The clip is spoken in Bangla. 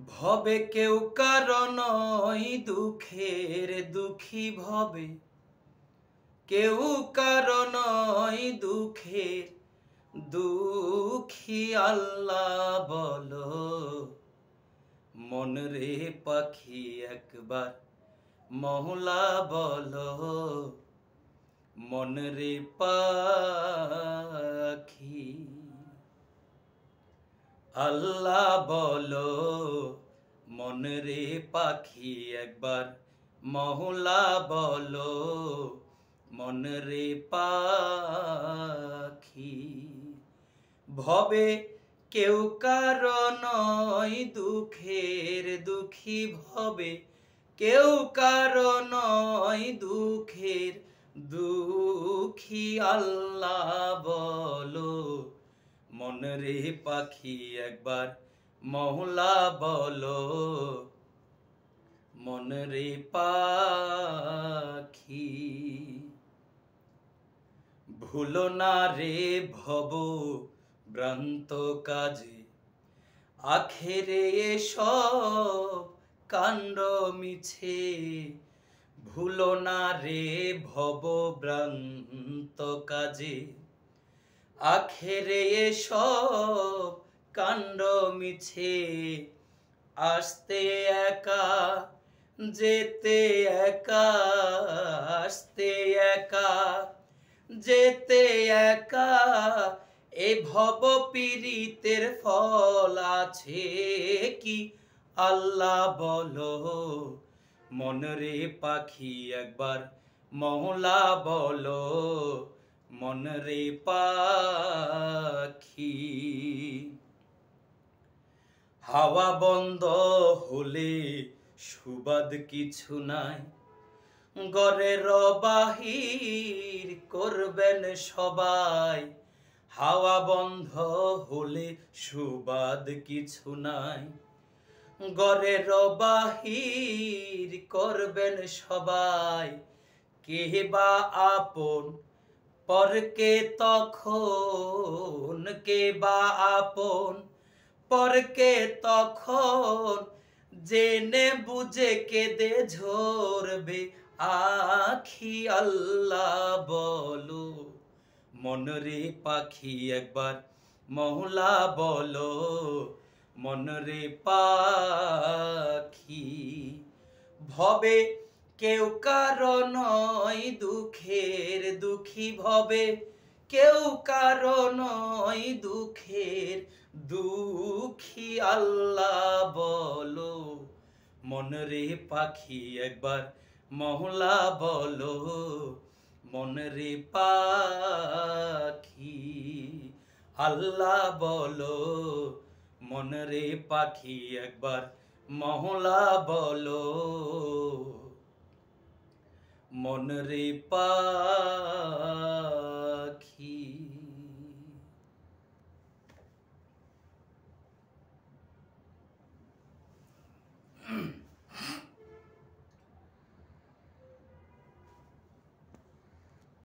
ভবে কেউ কারণ দুঃখের দুঃখী ভবে কেউ কারণ দুঃখের দুঃখী আল্লাহ বলো মন রে পাখি একবার মহলা বলো মন রে পাখি আল্লাহ বলো মন রে পাখি একবার মহলা বলো মন রে পাখি ভবে কেউ কারণ দুঃখের দুঃখী ভবে কেউ কারণ দুঃখের দুঃখী আল্লাহ বলো মন রে পাখি একবার মহলা বলো মন রে পাখি ভুলো না রে ভব ভ্রান্ত কাজে আখেরে সব কাণ্ড মিছে ভুলো না রে ভব ভ্রান্ত কাজে আখেরে সব কাণ্ড মিছে আসতে একা যেতে একা আসতে একা যেতে একা এ ভব পীড়িতের ফল আছে কি আল্লাহ বলো মন রে পাখি একবার মহলা বলো মন রে পাখি হাওয়া বন্ধ হলে সুবাদ কিছু নাই ঘরের বাহির করবেন সবাই হাওয়া বন্ধ হলে সুবাদ কিছু নাই ঘরের বাহির করবেন সবাই কে বা আপন পরকে তখন কে বা আপন পরকে তখন জেনে বুঝে কেঁদে ঝরবে আখি আল্লাহ বলো মন রে পাখি একবার মহলা বলো মন রে পাখি ভবে কেউ কারণ দুঃখের দুঃখী ভবে কেউ কারণ দুঃখের দুঃখী আল্লাহ বলো মন রে পাখি একবার মহলা বলো মন রে পাখি আল্লাহ বলো মন রে পাখি একবার মহলা বলো মন রে পাখি।